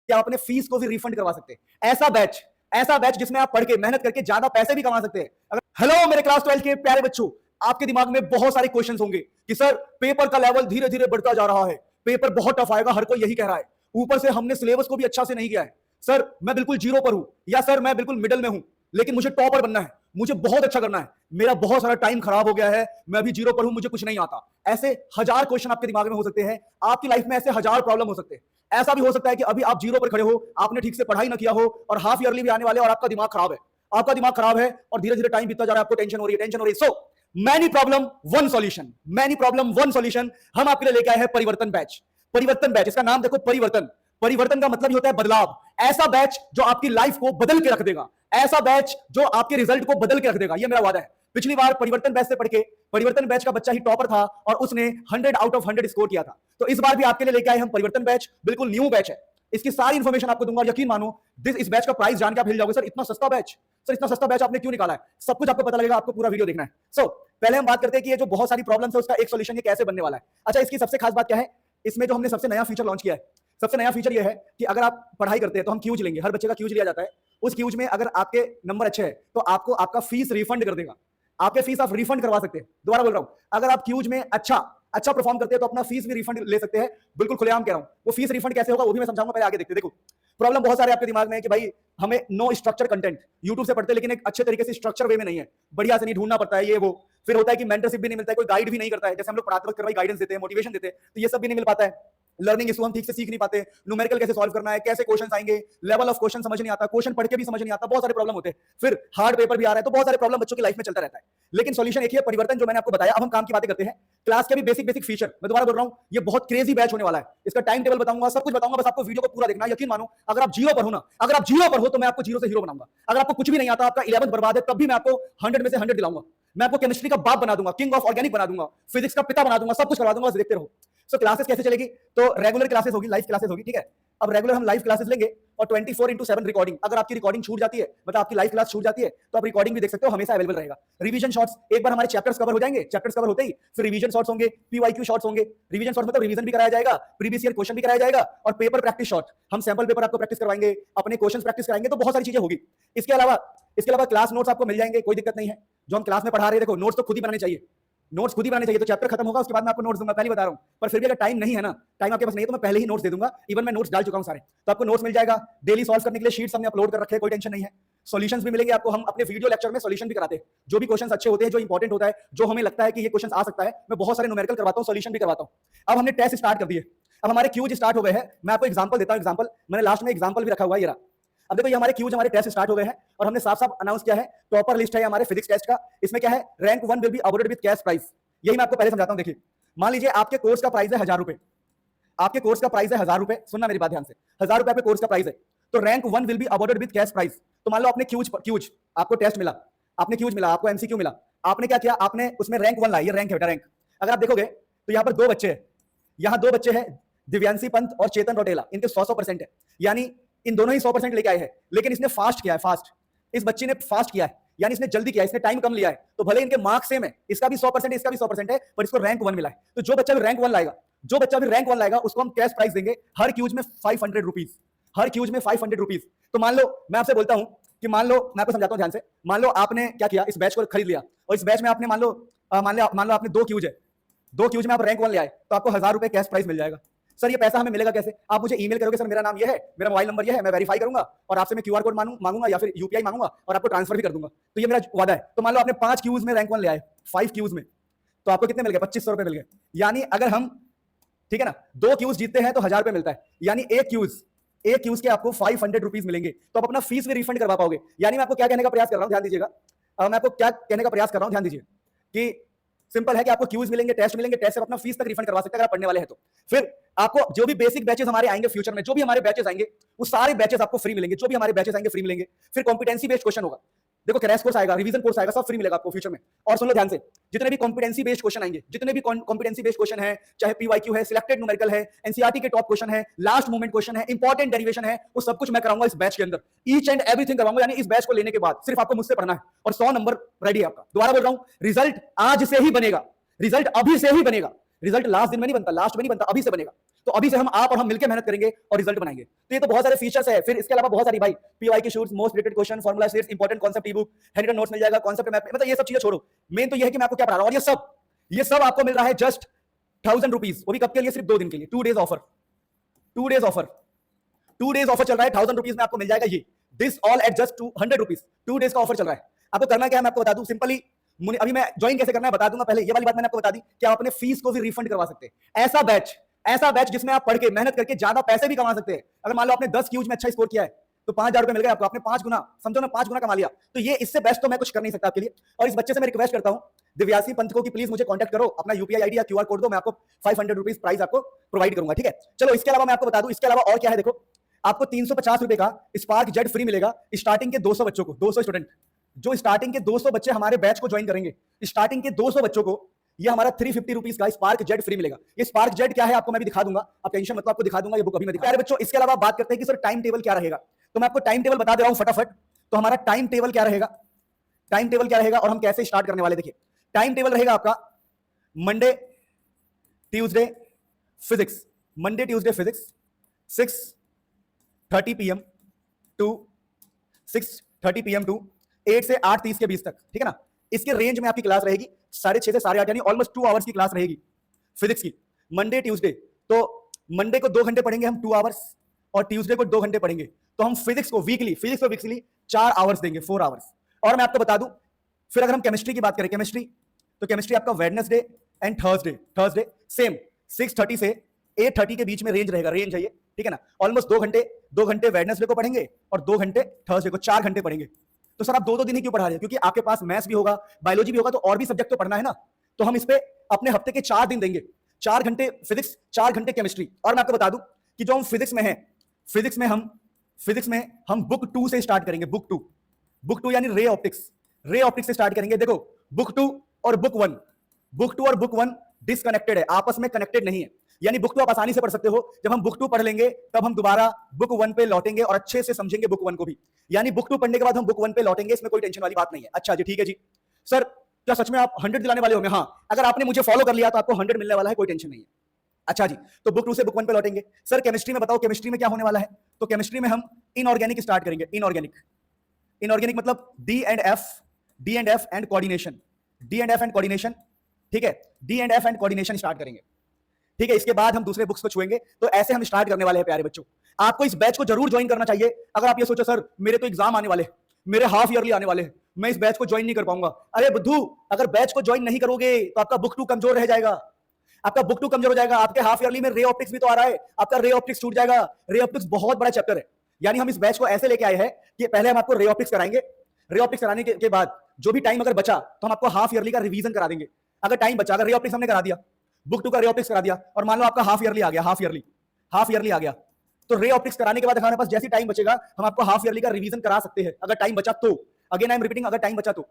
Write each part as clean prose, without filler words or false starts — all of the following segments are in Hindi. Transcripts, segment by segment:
कि आप अपने फीस को भी रिफंड करवा सकते हैं। ऐसा बैच जिसमें आप पढ़ के मेहनत करके ज्यादा पैसे भी कमा सकते हैं। हेलो मेरे क्लास 12 के प्यारे बच्चों, आपके दिमाग में बहुत सारे क्वेश्चंस होंगे कि सर पेपर का लेवल धीरे धीरे बढ़ता जा रहा है, पेपर बहुत टफ आएगा, हर कोई यही कह रहा है, ऊपर से हमने सिलेबस को भी अच्छा से नहीं किया है, सर मैं बिल्कुल जीरो पर हूं, या सर मैं बिल्कुल मिडिल में हूं, लेकिन मुझे टॉपर बनना है, मुझे बहुत अच्छा करना है, मेरा बहुत सारा टाइम खराब हो गया है, मैं अभी जीरो पर हूं, मुझे कुछ नहीं आता। ऐसे हजार क्वेश्चन आपके दिमाग में हो सकते हैं, आपकी लाइफ में ऐसे हजार प्रॉब्लम हो सकते हैं। ऐसा भी हो सकता है कि अभी आप जीरो पर खड़े हो, आपने ठीक से पढ़ाई ना किया हो और हाफ ईयरली भी आने वाले और आपका दिमाग खराब है, और धीरे धीरे टाइम बीतता जा रहा है, आपको टेंशन हो रही है। So many problem one solution हम आपके लिए लेके आए हैं परिवर्तन बैच। इसका नाम देखो, परिवर्तन का मतलब ही होता है बदलाव। ऐसा बैच जो आपकी लाइफ को बदल के रख देगा, ऐसा बैच जो आपके रिजल्ट को बदल के रख देगा, ये मेरा वादा है। पिछली बार परिवर्तन बैच से पढ़ के परिवर्तन बैच का बच्चा ही टॉपर था और उसने 100 आउट ऑफ 100 स्कोर किया था। तो इस बार भी आपके लिए लेके आए हम परिवर्तन बैच, बिल्कुल न्यू बैच है। इसकी सारी इंफॉर्मेशन आपको दूंगा, यकीन मानो इस बैच का प्राइस जान के आप हिल जाओगे, सर इतना सस्ता बैच आपने क्यों निकाला है, सब कुछ आपको पता लगेगा, आपको पूरा वीडियो देखना है। सो पहले हम बात करते हैं कि ये जो बहुत सारी प्रॉब्लम्स है उसका एक सॉल्यूशन ये कैसे बनने वाला है। अच्छा, इसकी सबसे खास बात क्या है, इसमें जो हमने सबसे नया फीचर लॉन्च किया है, सबसे नया फीचर ये है कि अगर आप पढ़ाई करते हैं तो हम क्यूज लेंगे, हर बच्चे का क्यूज लिया जाता है, उस क्यूज में अगर आपके नंबर अच्छे हैं तो आपको आपका फीस रिफंड कर देगा, आपके फीस आप रिफंड करवा सकते हैं। दोबारा बोल रहा हूं, अगर आप क्यूज में अच्छा परफॉर्म करते हैं तो अपना फीस भी रिफंड ले सकते हैं, बिल्कुल खुलेआम कह रहा हूं। वो फीस रिफंड कैसे होगा वो भी मैं समझाऊंगा, पहले आगे देखते हैं। देखो, प्रॉब्लम बहुत सारे आपके दिमाग में है कि भाई हमें नो स्ट्रक्चर कंटेंट यूट्यूब से पढ़ते हैं लेकिन एक अच्छे तरीके से स्ट्रक्चर वे में नहीं है, बढ़िया से नहीं ढूंढना पड़ता है, ये वो फिर होता है कि मेंटरशिप भी नहीं मिलता है, कोई गाइड भी नहीं करता है, जैसे हम लोग पढ़ाते वक्त करवाई गाइडेंस देते हैं, मोटिवेशन देते हैं, तो ये सब भी नहीं मिल पाता है। लर्निंग इशू हम ठीक से सीख नहीं पाते, न्यूमेरिकल कैसे सॉल्व करना है, कैसे क्वेश्चन आएंगे, लेवल ऑफ क्वेश्चन समझ नहीं आता, क्वेश्चन पढ़ के भी समझ नहीं आता, बहुत सारे प्रॉब्लम होते हैं, फिर हार्ड पेपर भी आ रहा है, तो बहुत सारे प्रॉब्लम बच्चों की लाइफ में चलता रहता है। लेकिन सॉल्यूशन एक ही है, परिवर्तन, जो मैंने आपको बताया। अब हम काम की बातें करते हैं, क्लास के भी बेसिक फीचर। मैं दोबारा बोल रहा हूं, ये बहुत क्रेजी बैच होने वाला है, इसका टाइम टेबल बताऊंगा, सब कुछ बताऊंगा, बस आपको वीडियो को पूरा देखना। यकीन मानो, अगर आप जीरो पर हो तो मैं आपको जीरो से हीरो बनाऊंगा। अगर आपको कुछ भी नहीं आता, आपका 11th बर्बाद है, तब भी मैं आपको 100 में से 100 दिलाऊंगा। मैं आपको केमिस्ट्री का बाप बना दूंगा, किंग ऑफ ऑर्गेनिक बना दूंगा, फिजिक्स का पिता बना दूंगा, सब कुछ करवा दूंगा, बस देखते रहो। सो क्लासेस कैसे चलेगी, तो रेगुलर क्लासेस होगी, लाइव क्लासेस होगी, ठीक है। अब रेगुलर हम लाइव क्लासेस लेंगे और 24/7 रिकॉर्डिंग। अगर आपकी रिकॉर्डिंग छूट जाती है, मतलब आपकी लाइव क्लास छूट जाती है, तो आप रिकॉर्डिंग भी देख सकते हो, हमेशा अवेलेबल रहेगा। रिवीजन शॉर्ट्स, एक बार हमारे चैप्टर्स कवर हो जाएंगे, चैप्टर्स कवर होते ही फिर रिवीजन शॉर्ट्स होंगे, पीवाईक्यू शॉर्ट्स होंगे। रिवीजन शॉर्ट्स मतलब रिवीजन भी कराया जाएगा, प्रीवियस ईयर क्वेश्चन भी कराया जाएगा, और पेपर प्रैक्टिस शॉर्ट, हम सैंपल पेपर आपको प्रैक्टिस करवाएंगे, अपने क्वेश्चन प्रैक्टिस कराएंगे, तो बहुत सारी चीजें होगी। इसके अलावा क्लास नोट्स आपको मिल जाएंगे, कोई दिक्कत नहीं है। जो हम क्लास में पढ़ा रहे हैं, देखो नोट्स तो खुद ही बनाने चाहिए, नोट्स खुद ही बनाने चाहिए, तो चैप्टर खत्म होगा उसके बाद मैं आपको नोट्स दूंगा, पहले बता रहा हूं। पर फिर भी अगर टाइम नहीं है ना, टाइम आपके पास नहीं है, तो मैं पहले ही नोट्स दे दूंगा, इवन मैं नोट्स डाल चुका हूं सारे, तो आपको नोट्स मिल जाएगा। डेली सॉल्व करने के लिए शीट्स हमने अपलोड कर रखे हैं, कोई टेंशन नहीं है। सॉल्यूशंस भी मिलेंगे आपको, हम अपने वीडियो लेक्चर में सॉल्यूशन भी कराते हैं, जो भी क्वेश्चंस अच्छे होते हैं, जो इंपॉर्टेंट होता है, जो हमें लगता है कि ये क्वेश्चन आ सकता है, मैं बहुत सारे न्यूमेरिकल करवाता हूं, सॉल्यूशन भी करवाता हूं। अब हमने टेस्ट स्टार्ट कर दिए, अब हमारे क्यूज स्टार्ट हो गए हैं। मैं आपको एग्जांपल देता हूं, एग्जांपल मैंने लास्ट में एग्जांपल भी रखा हुआ है, ये रहा। अब देखो, ये हमारे क्यूज, हमारे टेस्ट स्टार्ट हो गए हैं और हमने साफ साफ अनाउंस किया है, टॉपर लिस्ट है हमारे फिजिक्स टेस्ट का। इसमें क्या है, rank 1 will be awarded with cash prize. यही मैं आपको पहले समझाता हूं। देखिए, मान लीजिए आपके कोर्स का प्राइस है 1000 रुपए, आपके कोर्स का प्राइस है 1000 रुपए, सुनना मेरी बात ध्यान से, 1000 रुपए आपके कोर्स का प्राइस है, तो rank 1 will be awarded with cash prize. तो मान लो आपने क्यूज आपको टेस्ट मिला, आपने क्यूज मिला, आपको एमसीक्यू मिला, आपने क्या किया, आपने उसमें रैंक 1 लाया, ये रैंक है बेटा, रैंक। अगर आप देखोगे तो यहाँ पर दो बच्चे हैं, यहाँ दो बच्चे हैं, दिव्यांशी पंत और चेतन रोटेला, इनके 100% है, यानी इन दोनों ही 100% लेके आए हैं। लेकिन इसने फास्ट किया है, फास्ट, इस बच्चे ने फास्ट किया है, यानी इसने जल्दी किया, इसने टाइम कम लिया है, तो भले इनके मार्क्स सेम है, इसका भी 100% इसका भी 100% है, पर इसको रैंक 1 मिला है। तो जो बच्चा भी रैंक 1 लाएगा, उसको हम कैश प्राइस देंगे, हर क्यूज में 500 रुपीज, हर क्यूज में 500 रुपीज। तो मान लो, मैं आपसे बोलता हूं कि मान लो, मैं आपको समझाता हूं ध्यान से, मान लो आपने क्या किया, इस बैच को खरीद लिया और इस बैच में आपने मान लो आपने 2 क्यूज है, 2 क्यूज में आप रैंक 1 ले आए, तो आपको 1000 रुपए कैश प्राइस मिल जाएगा। सर ये पैसा हमें मिलेगा कैसे, आप मुझे ईमेल करोगे, सर मेरा नाम ये है, मेरा मोबाइल नंबर ये है, मैं वेरीफाई करूंगा और आपसे मैं क्यूआर कोड मांगूंगा या फिर यूपीआई मांगूंगा और आपको ट्रांसफर भी कर दूंगा, तो ये मेरा वादा है। तो मान लो आपने 5 क्यूज में रैंक 1 ले आए, 5 क्यूज में, तो आपको कितने मिल गए, 2500 रुपए मिल गए। यानी अगर हम, ठीक है ना, 2 क्यूज जीतते हैं तो 1000 रुपए मिलता है, यानी एक क्यूज के आपको 500 रुपीज मिलेंगे, तो आप अपना फीस भी रिफंड करवा पाओगे। यानी मैं आपको क्या कहने का प्रयास कर रहा हूं, ध्यान दीजिएगा, मैं आपको क्या कहने का प्रयास कर रहा हूं, ध्यान दीजिए, कि सिंपल है कि आपको क्यूज मिलेंगे, टेस्ट मिलेंगे, टेस्ट से अपना फीस तक रिफंड करवा सकते हैं अगर आप पढ़ने वाले हैं तो। फिर आपको जो भी बेसिक बैचेस हमारे आएंगे फ्यूचर में, जो भी हमारे बैचेस आएंगे वो सारे बैचेस आपको फ्री मिलेंगे, जो भी हमारे बैचेस आएंगे फ्री मिलेंगे। फिर कॉम्पिटेंसी बेस्ड क्वेश्चन होगा, देखो क्रैश कोर्स आएगा, रिवीजन कोर्स आएगा, सब फ्री मिलेगा आपको फ्यूचर में। और सुन लो ध्यान से, जितने भी कॉम्पिटेंसी बेस्ड क्वेश्चन आएंगे, जितने भी कॉम्पिटेंसी बेस्ड क्वेश्चन है, चाहे पीवाईक्यू है, सिलेक्टेड न्यूमेरिकल है, एनसीईआरटी के टॉप क्वेश्चन है, लास्ट मोमेंट क्वेश्चन है, इंपॉर्टेंट डेरिवेशन है, वो सब कुछ मैं कराऊंगा इस बैच के अंदर, ईच एंड एवरीथिंग कराऊंगा। यानी इस बैच को लेने के बाद सिर्फ आपको मुझसे पढ़ना है और 100 नंबर रेडी है आपका। दोबारा बोल रहा हूं, रिजल्ट आज से ही बनेगा, रिजल्ट अभी से ही बनेगा, रिजल्ट लास्ट दिन में नहीं बनता, लास्ट में नहीं बनता, अभी से बनेगा। तो अभी से आप और हम मिलकर मेहनत करेंगे और रिजल्ट बनाएंगे। तो ये तो बहुत सारे फीचर्स है। फिर इसके अलावा बहुत सारी भाई पीवाई की शूट्स, most related question, formula sheets, important concept ebook, handwritten notes मिल जाएगा, कॉन्सेप्ट मैप, मतलब ये सब चीजें छोड़ो, मेन तो ये है कि मैं आपको क्या पढ़ा रहा हूं। और ये सब आपको मिल रहा है जस्ट 1000 रुपीज, वो भी कब के लिए? सिर्फ 2 दिन के लिए, 2 days offer, 2 days offer, 2 days offer चल रहा है। 1000 रुपीज में आपको मिल जाएगा ये, this all at just 200 rupees. 2 days का ऑफर चल रहा है। आपको करना क्या है मैं आपको बता दूं, सिंपली अभी मैं ज्वाइन कैसे करना है बता दूंगा। पहले ये वाली बात मैंने आपको बता दी कि आप अपने फीस को भी रिफंड करवा सकते हैं। ऐसा बैच जिसमें आप पढ़ के मेहनत करके ज्यादा पैसे भी कमा सकते हैं। अगर मान लो आपने 10 क्यूज में अच्छा स्कोर किया है तो 5000 रुपए मिल गए आपको, आपने 5 गुना, समझो ना 5 गुना कमा लिया। तो ये इससे बेस्ट तो मैं कुछ कर नहीं सकता आपके लिए। और इस बच्चे से मैं रिक्वेस्ट करता हूं दिव्यासी पंत को कि प्लीज मुझे कांटेक्ट करो, अपना यूपीआई आईडी या क्यूआर कोड दो, मैं आपको 500 रुपीज प्राइस आपको प्रोवाइड करूंगा, ठीक है। चलो इसके अलावा मैं आपको बता दूं, इसके अलावा और क्या है। देखो आपको 350 रुपए का स्पार्क जेट फ्री मिलेगा स्टार्टिंग के 200 बच्चों को, 200 स्टूडेंट जो स्टार्टिंग के 200 बच्चे हमारे बैच को ज्वाइन करेंगे, स्टार्टिंग के 200 बच्चों को ये हमारा 350 रुपीज का स्पार्क जेट फ्री मिलेगा। ये स्पार्क जेट क्या है आपको मैं भी दिखा दूंगा, आप टेंशन मत लो, आपको दिखा दूंगा ये बुक अभी मैं दिखा। बच्चों इसके अलावा बात करते हैं कि सर टाइम टेबल क्या रहेगा, तो मैं आपको टाइम टेबल बता दे रहा हूं फटाफट। तो हमारा टाइम टेबल क्या रहेगा, टाइम टेबल क्या रहेगा और हम कैसे स्टार्ट करने वाले, देखिए टाइम टेबल रहेगा आपका Monday Tuesday physics, Monday Tuesday physics 6:30 PM to 6:30 PM to 8 से 8:30 के बीच तक, ठीक है ना। इसके रेंज में आपकी क्लास रहेगी 6:30 से 8:30, यानी ऑलमोस्ट 2 आवर्स की क्लास रहेगी फिजिक्स की, मंडे ट्यूसडे। तो मंडे को 2 घंटे पढ़ेंगे हम 2 आवर्स, और ट्यूसडे को 2 घंटे पढ़ेंगे। तो हम फिजिक्स को वीकली 4 आवर्स देंगे, 4 आवर्स। और मैं आपको बता दूं फिर अगर हम केमिस्ट्री की बात करें, केमिस्ट्री तो केमिस्ट्री आपका वेडनेसडे एंड थर्सडे सेम 6:30 से 8:30 के बीच में रेंज रहेगा, रेंज है ये, ठीक है ना। ऑलमोस्ट 2 घंटे वेडनेसडे को पढ़ेंगे और 2 घंटे थर्सडे को, 4 घंटे पढ़ेंगे। तो सर आप 2 दिन ही क्यों पढ़ा रहे हैं? क्योंकि आपके पास मैथ्स भी होगा, बायोलॉजी भी होगा, तो और भी सब्जेक्ट तो पढ़ना है ना। तो हम इस पे अपने हफ्ते के 4 दिन देंगे, 4 घंटे फिजिक्स, 4 घंटे केमिस्ट्री। और मैं आपको बता दूं कि जो हम फिजिक्स में है, फिजिक्स में हम बुक 2 से स्टार्ट करेंगे, बुक 2 यानी रे ऑप्टिक्स से स्टार्ट करेंगे। देखो बुक 2 और बुक 1 डिसकनेक्टेड है, आपस में कनेक्टेड नहीं है। यानी बुक 2 आप आसानी से पढ़ सकते हो, जब हम बुक 2 पढ़ लेंगे तब हम दोबारा बुक 1 पे लौटेंगे और अच्छे से समझेंगे बुक 1 को भी। यानी बुक 2 पढ़ने के बाद हम बुक 1 पे लौटेंगे, इसमें कोई टेंशन वाली बात नहीं है। अच्छा जी, ठीक है जी। सर क्या सच में आप 100 दिलाने वाले होंगे? हाँ, अगर आपने मुझे फॉलो कर लिया तो आपको 100 मिलने वाला है, कोई टेंशन नहीं है। अच्छा जी, तो बुक 2 से बुक 1 पे लौटेंगे। सर केमिस्ट्री में बताओ, केमिस्ट्री में क्या होने वाला है? तो केमिस्ट्री में हम इनऑर्गेनिक स्टार्ट करेंगे, इनऑर्गेनिक मतलब D and F and coordination, ठीक है, D and F and coordination start करेंगे, ठीक है। इसके बाद हम दूसरे बुक्स को छुएंगे। तो ऐसे हम स्टार्ट करने वाले हैं प्यारे बच्चों। आपको इस बैच को जरूर ज्वाइन करना चाहिए। अगर आप ये सोचो सर मेरे तो एग्जाम आने वाले, मेरे हाफ ईयरली आने वाले हैं, मैं इस बैच को ज्वाइन नहीं कर पाऊंगा। अरे बुद्धू, अगर बैच को ज्वाइन नहीं करोगे तो आपका बुक 2 कमजोर रह जाएगा, आपका बुक 2 कमजोर हो जाएगा। आपके हाफ ईयरली में रे ऑप्टिक्स भी तो आ रहा है, आपका रे ऑप्टिक्स छूट जाएगा। रे ऑप्टिक्स बहुत बड़ा चैप्टर है। यानी हम इस बैच को ऐसे लेके आए हैं कि पहले हम आपको रे ऑप्टिक्स कराएंगे, रे ऑप्टिक्स कराने के बाद जो भी टाइम अगर बचा तो हम आपको हाफ ईयरली का रिवीजन करा देंगे। अगर टाइम बचा, अगर रे ऑप्टिक्स हमने करा दिया, बुक 2 का रे ऑप्टिक्स करा दिया, और मान लो आपका हाफ ईयरली आ गया, हाफ ईयरली आ गया, तो रे ऑप्टिक्स कराने के बाद हमारे पास जैसी टाइम बचेगा हम आपको हाफ ईयरली का रिवीजन करा सकते हैं, अगर टाइम बचा तो। अगेन आई एम रिपीटिंग, अगर टाइम बचा तो।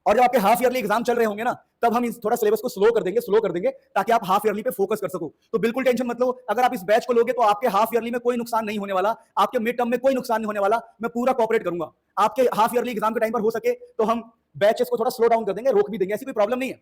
और जब आपके हाफ ईयरली एग्जाम चल रहे होंगे ना, तब हम थोड़ा सिलेबस को स्लो कर देंगे ताकि आप हाफ ईयरली पे फोकस कर सको। तो बिल्कुल टेंशन मत लो, अगर आप इस बैच को लोगे तो आपके हाफ ईयरली में कोई नुकसान नहीं होने वाला, आपके मिड टर्म में कोई नुकसान नहीं होने वाला। मैं पूरा कोऑपरेट करूंगा। आपके हाफ ईयरली एग्जाम के टाइम पर हो सके तो हम बैचेस को थोड़ा स्लो डाउन कर देंगे, रोक भी देंगे, ऐसी कोई प्रॉब्लम नहीं है।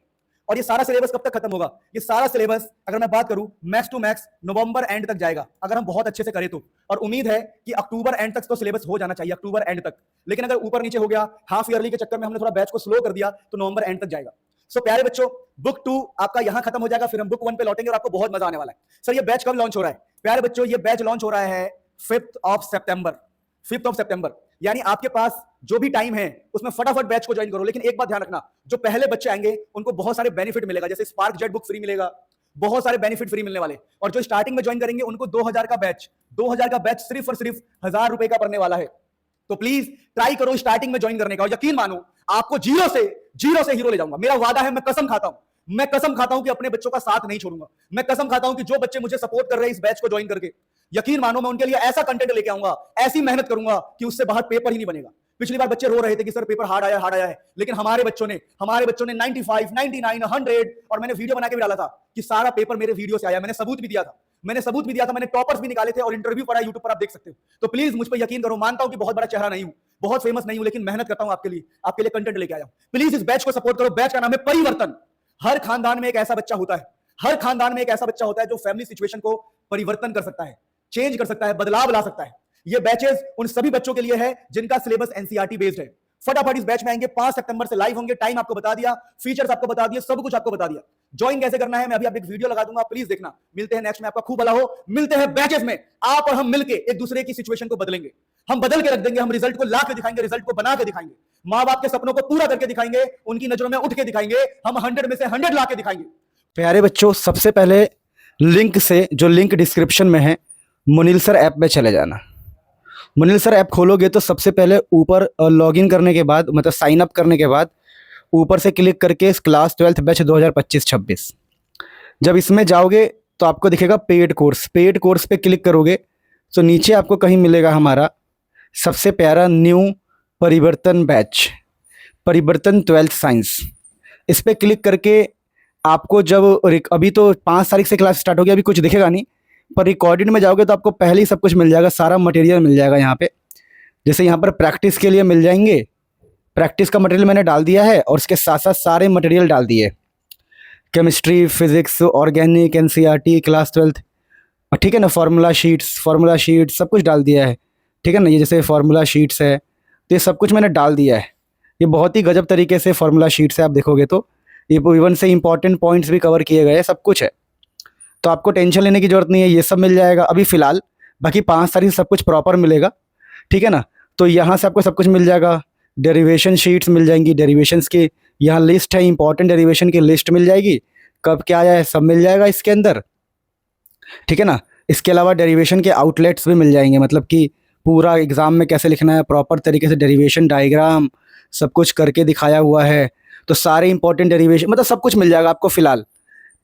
और ये सारा सिलेबस कब तक खत्म होगा? ये सारा सिलेबस अगर मैं बात करूं max to max November end तक जाएगा, अगर हम बहुत अच्छे से करें तो। और उम्मीद है कि अक्टूबर एंड तक तो सिलेबस हो जाना चाहिए, अक्टूबर एंड तक। लेकिन अगर ऊपर नीचे हो गया, हाफ ईयरली के चक्कर में हमने थोड़ा बैच को स्लो कर दिया, तो नवंबर एंड तक जाएगा। सो प्यारे बच्चों, बुक 2 आपका यहां खत्म हो जाएगा, फिर हम बुक 1 पे लौटेंगे और आपको बहुत मजा आने वाला है। सर ये बैच कब लॉन्च हो रहा है? प्यारे बच्चों ये बैच लॉन्च हो रहा है 5th ऑफ सितंबर। यानी आपके पास जो भी टाइम है उसमें फटाफट बैच को ज्वाइन करो। लेकिन एक बात ध्यान रखना, जो पहले बच्चे आएंगे उनको बहुत सारे बेनिफिट मिलेगा, जैसे स्पार्क जेट बुक फ्री मिलेगा, बहुत सारे बेनिफिट फ्री मिलने वाले। और जो स्टार्टिंग में ज्वाइन करेंगे उनको 2000 का बैच सिर्फ और सिर्फ 1000 रुपए का पड़ने वाला है। तो प्लीज ट्राई करो स्टार्टिंग में ज्वाइन करने का, और यकीन मानो आपको जीरो से हीरो ले जाऊंगा। मेरा वादा है, मैं कसम खाता हूं कि अपने बच्चों का साथ नहीं छोड़ूंगा। मैं कसम खाता हूं कि जो बच्चे मुझे सपोर्ट कर रहे हैं इस बैच को ज्वाइन करके, यकीन मानो मैं उनके लिए ऐसा कंटेंट लेके आऊंगा, ऐसी मेहनत करूंगा कि उससे बाहर पेपर ही नहीं बनेगा। पिछली बार बच्चे रो रहे थे कि सर पेपर हार्ड आया है, लेकिन हमारे बच्चों ने 95, 99, 100, और मैंने वीडियो बना के भी डाला था कि सारा पेपर मेरे वीडियो से आया। मैंने सबूत भी दिया था, मैंने टॉपर्स भी निकाले थे और इंटरव्यू पढ़ा यूट्यूब पर, आप देख सकते हो। तो प्लीज मुझ पर यकीन करो, मानता हूं कि बहुत बड़ा चेहरा नहीं हूं, बहुत फेमस नहीं हूं, लेकिन मेहनत करता हूं आपके लिए कंटेंट लेके आया हूं। प्लीज इस बैच को सपोर्ट करो। बैच का नाम है परिवर्तन। हर खानदान में एक ऐसा बच्चा होता है हर खानदान में एक ऐसा बच्चा होता है जो फैमिली सिचुएशन को परिवर्तन कर सकता है, चेंज कर सकता है, बदलाव ला सकता है। ये बैचेस उन सभी बच्चों के लिए है जिनका सिलेबस एनसीईआरटी बेस्ड है। फटाफट इस बैच में आएंगे, 5 सितंबर से लाइव होंगे। टाइम आपको बता दिया, फीचर्स आपको बता दिए, सब कुछ आपको बता दिया। ज्वाइन कैसे करना है मैं अभी आप एक वीडियो लगा दूंगा, प्लीज देखना। मिलते हैं नेक्स्ट में, आपका खूब भला हो। मिलते हैं बैचेस में, आप और हम मिलके एक दूसरे की सिचुएशन को बदलेंगे, हम बदल के रख देंगे, हम रिजल्ट को ला के दिखाएंगे, रिजल्ट को बना के दिखाएंगे, माँ बाप के सपनों को पूरा करके दिखाएंगे, उनकी नजरों में उठ के दिखाएंगे, हम 100 में से 100 ला के दिखाएंगे। प्यारे बच्चों, सबसे पहले लिंक से, जो लिंक डिस्क्रिप्शन में है, मुनील सर ऐप में चले जाना। मुनील सर ऐप खोलोगे तो सबसे पहले ऊपर लॉगिन करने के बाद, मतलब साइन अप करने के बाद ऊपर से क्लिक करके इस क्लास 12th बैच 2025-26, जब इसमें जाओगे तो आपको दिखेगा पेड कोर्स। पेड कोर्स पे क्लिक करोगे तो नीचे आपको कहीं मिलेगा हमारा सबसे प्यारा न्यू परिवर्तन बैच, परिवर्तन 12th साइंस। इस पर क्लिक करके आपको जब अभी तो 5 तारीख से क्लास स्टार्ट होगी, अभी कुछ दिखेगा नहीं, पर रिकॉर्डेड में जाओगे तो आपको पहले ही सब कुछ मिल जाएगा, सारा मटेरियल मिल जाएगा यहाँ पे। जैसे यहाँ पर प्रैक्टिस के लिए मिल जाएंगे, प्रैक्टिस का मटेरियल मैंने डाल दिया है और उसके साथ साथ सारे मटेरियल डाल दिए, chemistry, physics, organic, NCERT, class 12th, ठीक है ना, फार्मूला शीट्स सब कुछ डाल दिया है, ठीक है ना। ये जैसे फार्मूला शीट्स है तो ये सब कुछ मैंने डाल दिया है। ये बहुत ही गजब तरीके से फार्मूला शीट्स है, आप देखोगे तो ये इवन से इंपॉर्टेंट पॉइंट्स भी कवर किए गए हैं, सब कुछ है, तो आपको टेंशन लेने की जरूरत नहीं है, ये सब मिल जाएगा अभी फ़िलहाल। बाकी 5 तारीख से सब कुछ प्रॉपर मिलेगा, ठीक है ना। तो यहाँ से आपको सब कुछ मिल जाएगा, डेरिवेशन शीट्स मिल जाएंगी, डेरिवेशंस की यहाँ लिस्ट है, इंपॉर्टेंट डेरिवेशन की लिस्ट मिल जाएगी, कब क्या आया है सब मिल जाएगा इसके अंदर, ठीक है ना। इसके अलावा डेरिवेशन के आउटलेट्स भी मिल जाएंगे, मतलब कि पूरा एग्ज़ाम में कैसे लिखना है, प्रॉपर तरीके से डेरिवेशन डायग्राम सब कुछ करके दिखाया हुआ है। तो सारे इंपॉर्टेंट डेरिवेशन, मतलब सब कुछ मिल जाएगा आपको फ़िलहाल।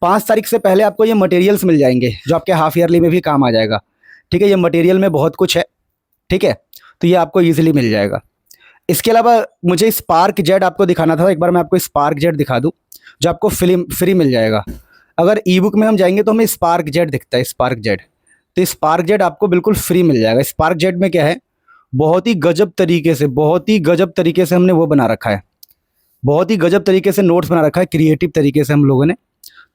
5 तारीख से पहले आपको ये मटेरियल्स मिल जाएंगे जो आपके हाफ ईयरली में भी काम आ जाएगा, ठीक है। ये मटेरियल में बहुत कुछ है, ठीक है, तो ये आपको ईजिली मिल जाएगा। इसके अलावा मुझे स्पार्क जेट आपको दिखाना था, एक बार मैं आपको स्पार्क जेट दिखा दूँ जो आपको फ्री मिल जाएगा। अगर ई बुक में हम जाएंगे तो हमें स्पार्क जेट दिखता है, स्पार्क जेट, तो स्पार्क जेट आपको बिल्कुल फ्री मिल जाएगा। स्पार्क जेट में क्या है, बहुत ही गजब तरीके से हमने वो बना रखा है, बहुत ही गजब तरीके से नोट्स बना रखा है, क्रिएटिव तरीके से हम लोगों ने।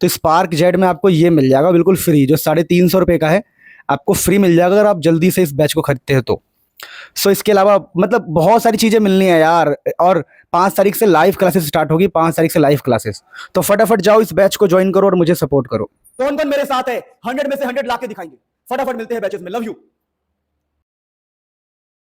तो स्पार्क जेट में आपको ये मिल जाएगा बिल्कुल फ्री, जो 350 रुपये का है, आपको फ्री मिल जाएगा अगर आप जल्दी से इस बैच को खरीदते हो तो। सो इसके अलावा मतलब बहुत सारी चीज़ें मिलनी है यार, और 5 तारीख से लाइव क्लासेस स्टार्ट होगी, 5 तारीख से लाइव क्लासेस, तो फटाफट जाओ इस बैच को ज्वाइन करो और मुझे सपोर्ट करो। कौन कौन मेरे साथ है, 100 में से 100 ला के दिखाएंगे। फटाफट मिलते हैं बैचेस में, लव यू।